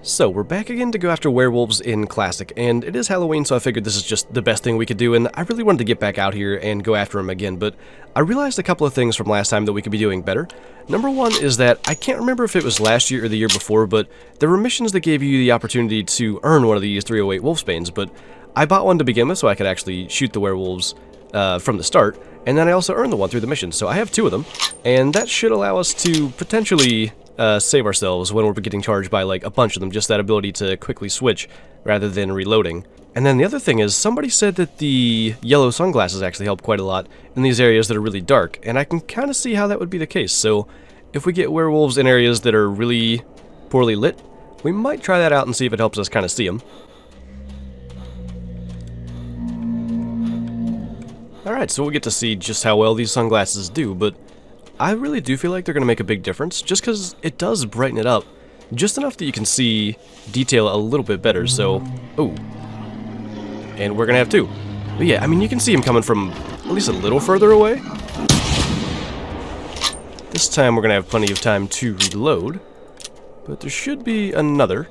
So, we're back again to go after werewolves in Classic, and it is Halloween, so I figured this is just the best thing we could do, and I really wanted to get back out here and go after them again, but I realized a couple of things from last time that we could be doing better. Number one is that, I can't remember if it was last year or the year before, but there were missions that gave you the opportunity to earn one of these 308 Wolfsbanes, but I bought one to begin with so I could actually shoot the werewolves from the start, and then I also earned the one through the mission, so I have two of them, and that should allow us to potentially save ourselves when we're getting charged by like a bunch of them, just that ability to quickly switch rather than reloading. And then the other thing is, somebody said that the yellow sunglasses actually help quite a lot in these areas that are really dark, and I can kind of see how that would be the case. So if we get werewolves in areas that are really poorly lit, we might try that out and see if it helps us kind of see them. Alright, so we'll get to see just how well these sunglasses do, but I really do feel like they're going to make a big difference, just because it does brighten it up, just enough that you can see detail a little bit better, so... Oh. And we're going to have two. But yeah, I mean, you can see him coming from at least a little further away. This time we're going to have plenty of time to reload, but there should be another.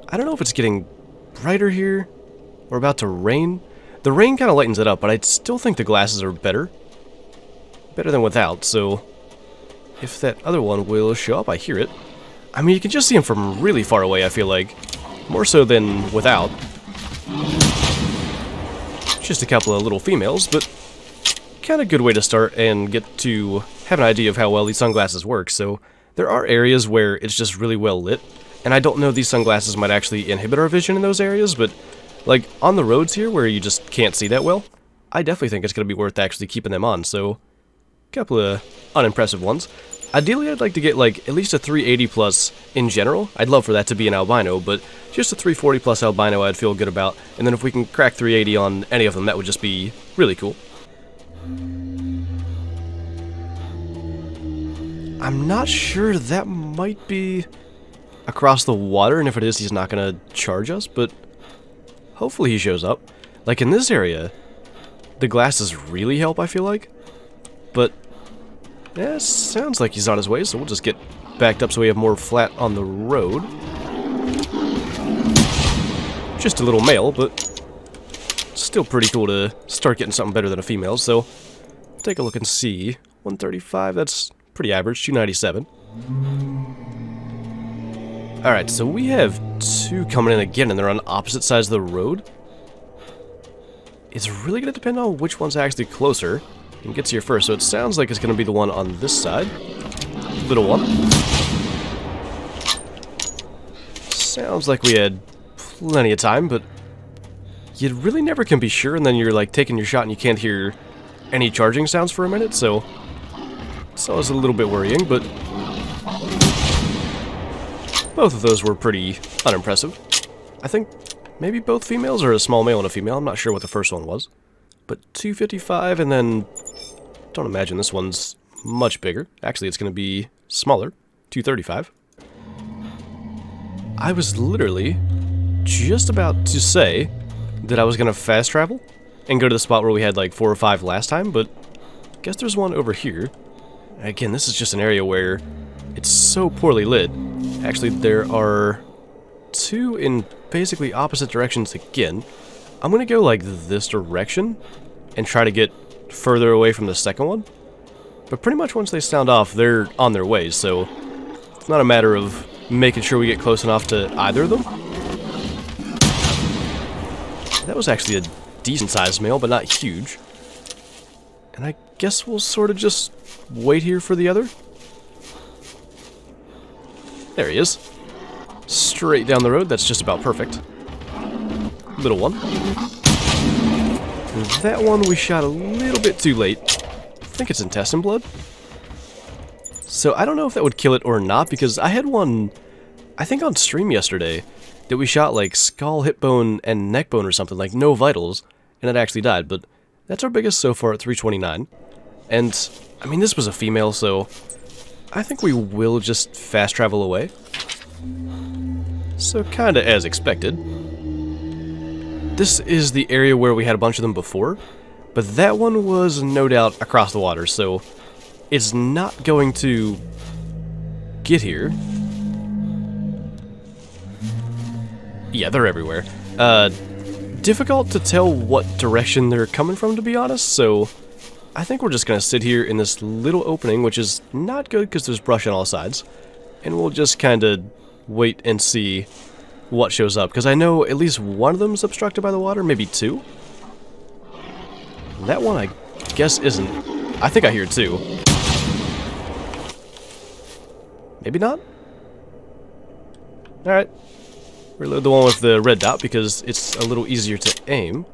I don't know if it's getting brighter here, or about to rain. The rain kind of lightens it up, but I still think the glasses are better. Better than without, so if that other one will show up, I hear it. I mean, you can just see him from really far away, I feel like. More so than without. Just a couple of little females, but kind of good way to start and get to have an idea of how well these sunglasses work. So there are areas where it's just really well lit, and I don't know if these sunglasses might actually inhibit our vision in those areas, but like on the roads here where you just can't see that well, I definitely think it's going to be worth actually keeping them on, so couple of unimpressive ones. Ideally, I'd like to get like at least a 380 plus in general. I'd love for that to be an albino, but just a 340 plus albino I'd feel good about. And then if we can crack 380 on any of them, that would just be really cool. I'm not sure, that might be across the water, and if it is, he's not gonna charge us, but hopefully he shows up. Like in this area, the glasses really help, I feel like. But, yeah, sounds like he's on his way, so we'll just get backed up so we have more flat on the road. Just a little male, but still pretty cool to start getting something better than a female, so take a look and see. 135, that's pretty average, 297. Alright, so we have two coming in again, and they're on opposite sides of the road. It's really going to depend on which one's actually closer and gets here first, so it sounds like it's going to be the one on this side. Little one. Sounds like we had plenty of time, but you really never can be sure, and then you're like taking your shot and you can't hear any charging sounds for a minute, so it's always a little bit worrying, but both of those were pretty unimpressive. I think maybe both females or a small male and a female, I'm not sure what the first one was. But 255, and then don't imagine this one's much bigger. Actually, it's going to be smaller, 235. I was literally just about to say that I was going to fast travel and go to the spot where we had like 4 or 5 last time, but I guess there's one over here. Again, this is just an area where it's so poorly lit. Actually, there are two in basically opposite directions again. I'm going to go like this direction and try to get further away from the second one. But pretty much once they sound off, they're on their way, so it's not a matter of making sure we get close enough to either of them. That was actually a decent-sized male, but not huge. And I guess we'll sort of just wait here for the other. There he is. Straight down the road, that's just about perfect. Little one. That one we shot a little bit too late. I think it's intestine blood. So I don't know if that would kill it or not, because I had one, I think on stream yesterday, that we shot like skull, hip bone, and neck bone or something, like no vitals, and it actually died, but that's our biggest so far at 329. And, I mean, this was a female, so I think we will just fast travel away. So kinda as expected. This is the area where we had a bunch of them before, but that one was no doubt across the water, so it's not going to get here. Yeah, they're everywhere. Difficult to tell what direction they're coming from, to be honest, so I think we're just going to sit here in this little opening, which is not good because there's brush on all sides, and we'll just kind of wait and see what shows up, because I know at least one of them is obstructed by the water, maybe two. That one, I guess, isn't. I think I hear two. Maybe not? Alright. Reload the one with the red dot because it's a little easier to aim.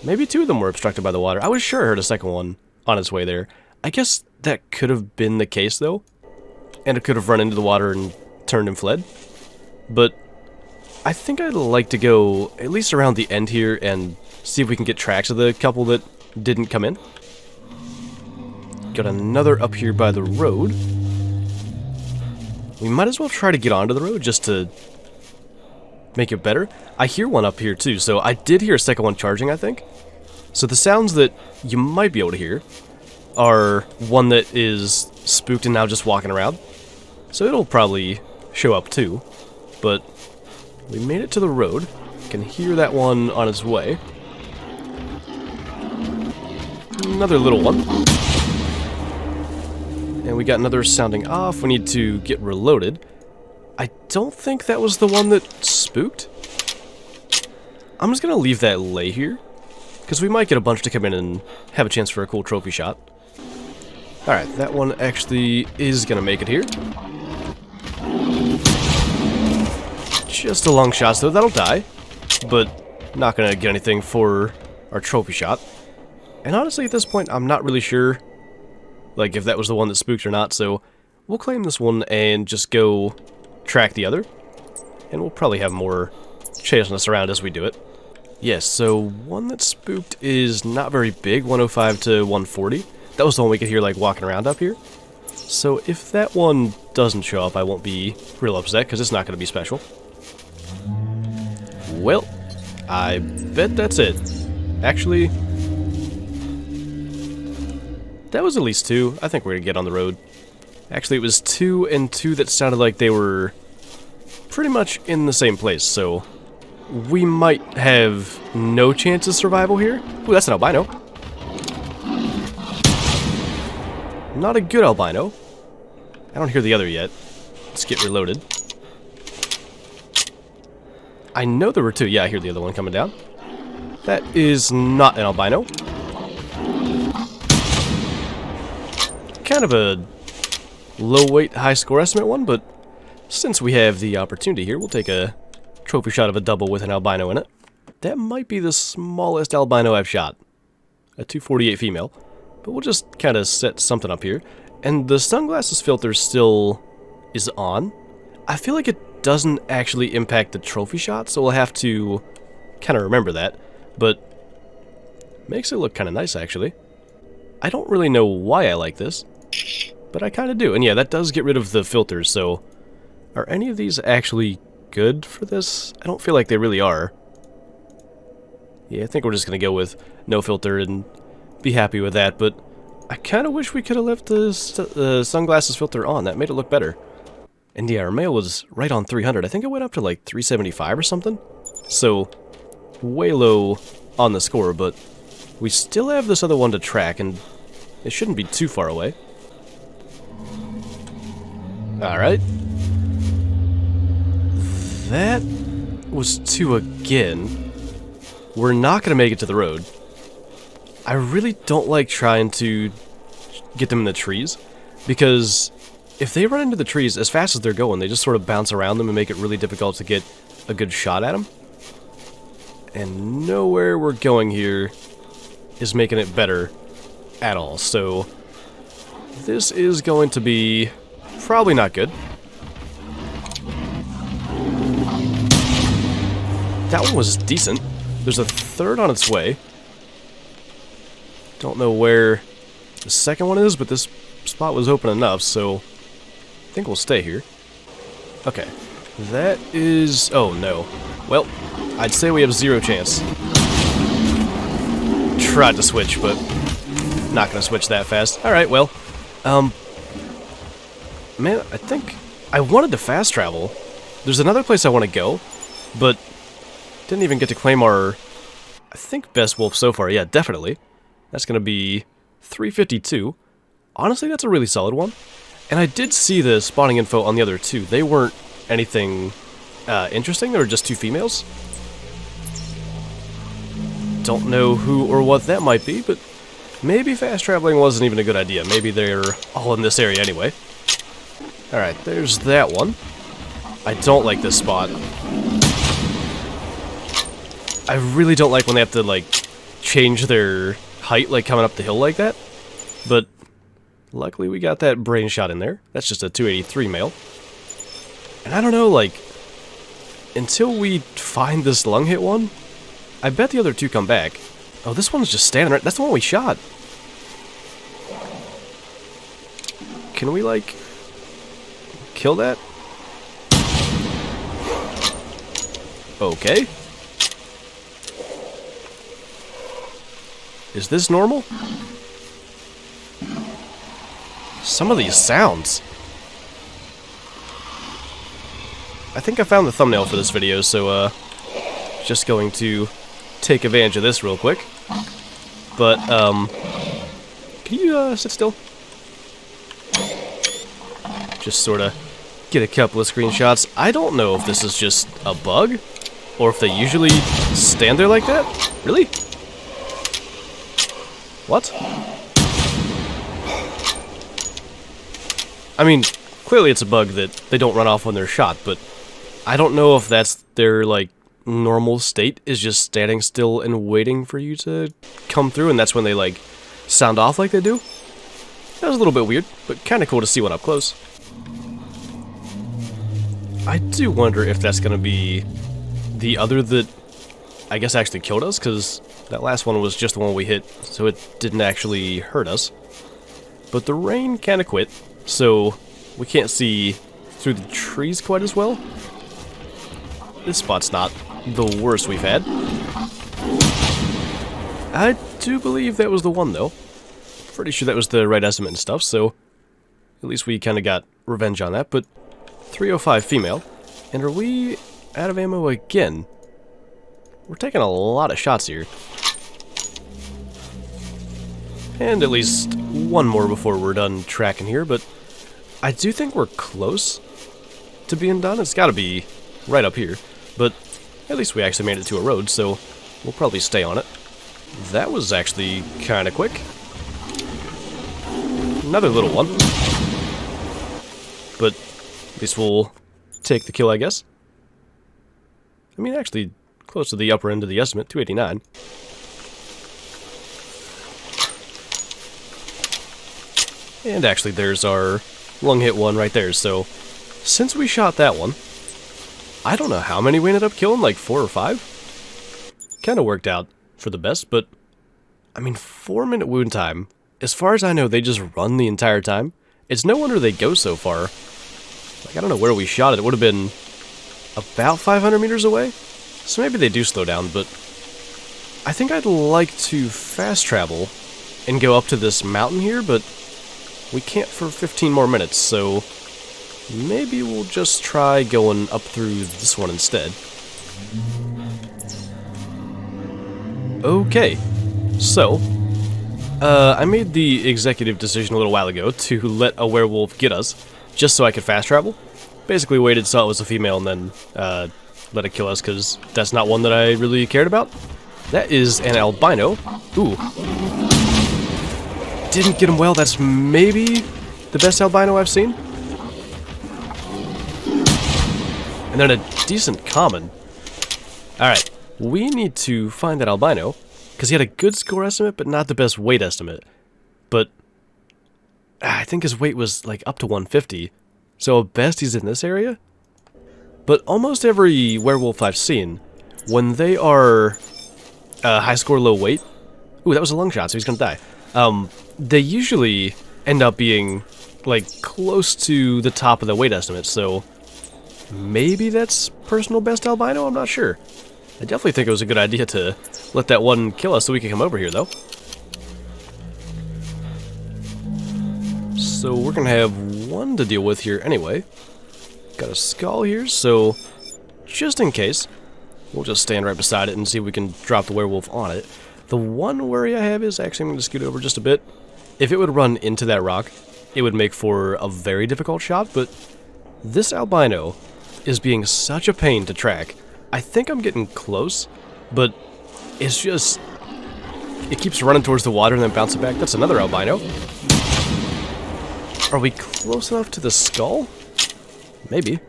Maybe two of them were obstructed by the water. I was sure I heard a second one on its way there. I guess that could have been the case, though. And it could have run into the water and turned and fled. But I think I'd like to go at least around the end here and see if we can get tracks of the couple that didn't come in. Got another up here by the road. We might as well try to get onto the road just to make it better. I hear one up here too, so I did hear a second one charging, I think. So the sounds that you might be able to hear are one that is spooked and now just walking around. So it'll probably show up too. But we made it to the road. Can hear that one on its way. Another little one. And we got another sounding off. We need to get reloaded. I don't think that was the one that spooked. I'm just going to leave that lay here, because we might get a bunch to come in and have a chance for a cool trophy shot. Alright, that one actually is going to make it here. Just a long shot, so that'll die, but not going to get anything for our trophy shot. And honestly, at this point, I'm not really sure, like, if that was the one that spooked or not, so we'll claim this one and just go track the other, and we'll probably have more chasing us around as we do it. Yes, so one that spooked is not very big, 105 to 140. That was the one we could hear like walking around up here. So if that one doesn't show up, I won't be real upset because it's not going to be special. Well, I bet that's it. Actually, that was at least two. I think we're going to get on the road. Actually, it was 2 and 2 that sounded like they were pretty much in the same place, so we might have no chance of survival here. Ooh, that's an albino. Not a good albino. I don't hear the other yet. Let's get reloaded. I know there were 2. Yeah, I hear the other one coming down. That is not an albino. Kind of a low weight, high score estimate one, but since we have the opportunity here, we'll take a trophy shot of a double with an albino in it. That might be the smallest albino I've shot. A 248 female. But we'll just kind of set something up here. And the sunglasses filter still is on. I feel like it doesn't actually impact the trophy shot, so we'll have to kind of remember that. But makes it look kind of nice, actually. I don't really know why I like this, but I kind of do. And yeah, that does get rid of the filters, so are any of these actually good for this? I don't feel like they really are. Yeah, I think we're just going to go with no filter and be happy with that, but I kind of wish we could have left the sunglasses filter on. That made it look better. And yeah, our male was right on 300. I think it went up to like 375 or something. So, way low on the score, but we still have this other one to track, and it shouldn't be too far away. Alright. That was 2 again. We're not going to make it to the road. I really don't like trying to get them in the trees, because if they run into the trees as fast as they're going, they just sort of bounce around them and make it really difficult to get a good shot at them. And nowhere we're going here is making it better at all, so this is going to be probably not good. That one was decent. There's a third on its way. Don't know where the second one is, but this spot was open enough, so I think we'll stay here. Okay. That is... oh, no. Well, I'd say we have 0 chance. Tried to switch, but not gonna switch that fast. Alright, well, man, I think I wanted to fast travel. There's another place I want to go, but didn't even get to claim our, I think, best wolf so far. Yeah, definitely. That's going to be 352. Honestly, that's a really solid one. And I did see the spawning info on the other two. They weren't anything interesting. They were just two females. Don't know who or what that might be, but maybe fast traveling wasn't even a good idea. Maybe they're all in this area anyway. Alright, there's that one. I don't like this spot. I really don't like when they have to, like, change their height, like, coming up the hill like that. But luckily we got that brain shot in there. That's just a 283 male. And I don't know, like, until we find this lung hit one, I bet the other two come back. Oh, this one's just standing right. That's the one we shot. Can we, like, kill that? Okay. Is this normal? Some of these sounds. I think I found the thumbnail for this video, so, just going to take advantage of this real quick. But, can you, sit still? Just sorta get a couple of screenshots. I don't know if this is just a bug, or if they usually stand there like that. Really? What? I mean, clearly it's a bug that they don't run off when they're shot, but I don't know if that's their, like, normal state, is just standing still and waiting for you to come through, and that's when they, like, sound off like they do. That was a little bit weird, but kind of cool to see one up close. I do wonder if that's going to be the other that, I guess, actually killed us, because that last one was just the one we hit, so it didn't actually hurt us. But the rain kind of quit, so we can't see through the trees quite as well. This spot's not the worst we've had. I do believe that was the one, though. Pretty sure that was the right estimate and stuff, so at least we kind of got revenge on that. But 305 female. And are we out of ammo again? We're taking a lot of shots here. And at least one more before we're done tracking here, but I do think we're close to being done. It's got to be right up here, but at least we actually made it to a road, so we'll probably stay on it. That was actually kind of quick. Another little one. But at least we'll take the kill, I guess. I mean, actually, close to the upper end of the estimate, 289. And actually, there's our lung hit one right there, so since we shot that one, I don't know how many we ended up killing, like 4 or 5? Kind of worked out for the best, but, I mean, 4-minute wound time. As far as I know, they just run the entire time. It's no wonder they go so far. Like, I don't know where we shot it. It would have been about 500 meters away. So maybe they do slow down, but I think I'd like to fast travel and go up to this mountain here, but we can't for 15 more minutes, so maybe we'll just try going up through this one instead. Okay, so I made the executive decision a little while ago to let a werewolf get us, just so I could fast travel. Basically waited, saw it was a female, and then let it kill us, because that's not one that I really cared about. That is an albino. Ooh. Didn't get him well. That's maybe the best albino I've seen. And then a decent common. Alright, we need to find that albino, because he had a good score estimate, but not the best weight estimate. But I think his weight was like up to 150, so at best he's in this area. But almost every werewolf I've seen, when they are high score, low weight... Ooh, that was a lung shot, so he's gonna die. They usually end up being, like, close to the top of the weight estimate, so maybe that's personal best albino, I'm not sure. I definitely think it was a good idea to let that one kill us so we can come over here, though. So we're gonna have one to deal with here anyway. Got a skull here, so just in case, We'll just stand right beside it and see if we can drop the werewolf on it. The one worry I have is, actually I'm going to scoot over just a bit. If it would run into that rock, it would make for a very difficult shot, but this albino is being such a pain to track. I think I'm getting close, but it's just... it keeps running towards the water and then bouncing back. That's another albino. Are we close enough to the skull? Maybe.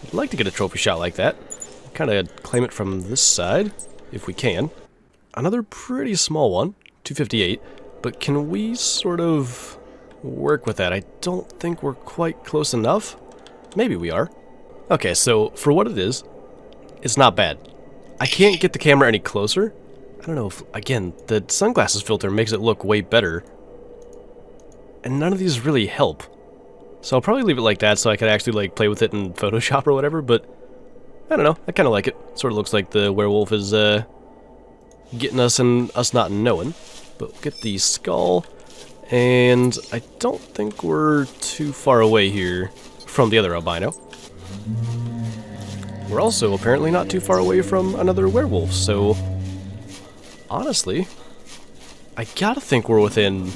I'd like to get a trophy shot like that. Kind of claim it from this side, if we can. Another pretty small one, 258, but can we sort of work with that? I don't think we're quite close enough. Maybe we are. Okay, so for what it is, it's not bad. I can't get the camera any closer. I don't know if, again, the sunglasses filter makes it look way better. And none of these really help. So I'll probably leave it like that so I can actually like play with it in Photoshop or whatever, but I don't know, I kind of like it. Sort of looks like the werewolf is getting us and us not knowing. But we'll get the skull, and I don't think we're too far away here from the other albino. We're also apparently not too far away from another werewolf, so honestly, I gotta think we're within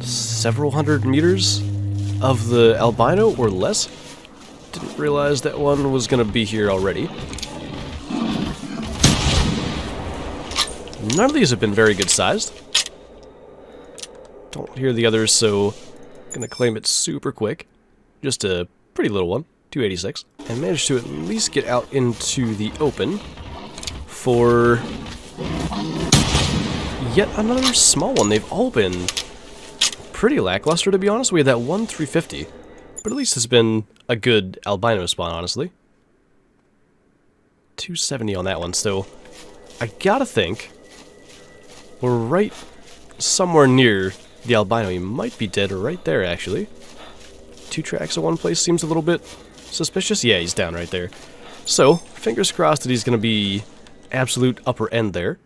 several hundred meters of the albino or less. Didn't realize that one was gonna be here already. None of these have been very good sized. Don't hear the others, so I'm gonna claim it super quick. Just a pretty little one, 286. And managed to at least get out into the open for yet another small one. They've all been pretty lackluster, to be honest. We had that one 350, but at least it's been a good albino spawn, honestly. 270 on that one, so I gotta think we're right somewhere near the albino. He might be dead right there, actually. 2 tracks in one place seems a little bit suspicious. Yeah, he's down right there. So, fingers crossed that he's gonna be absolute upper end there.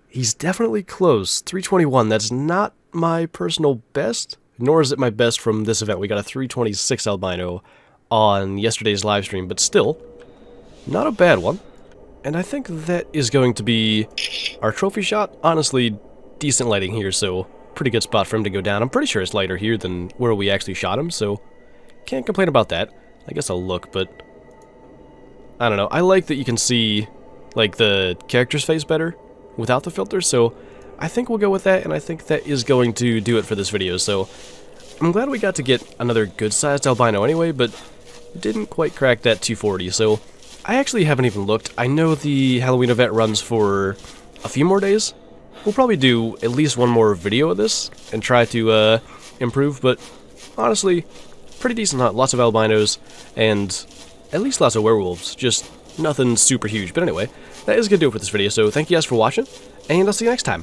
He's definitely close. 321, that's not my personal best, nor is it my best from this event. We got a 326 albino on yesterday's live stream, but still, not a bad one. And I think that is going to be our trophy shot. Honestly, decent lighting here, so pretty good spot for him to go down. I'm pretty sure it's lighter here than where we actually shot him, so can't complain about that. I guess I'll look, but I don't know. I like that you can see like the character's face better without the filter, so I think we'll go with that, and I think that is going to do it for this video. So I'm glad we got to get another good-sized albino anyway, but didn't quite crack that 240, so I actually haven't even looked. I know the Halloween event runs for a few more days. We'll probably do at least one more video of this and try to improve, but honestly, pretty decent hunt. Lots of albinos, and at least lots of werewolves. Just nothing super huge. But anyway, that is going to do it for this video, so thank you guys for watching, and I'll see you next time.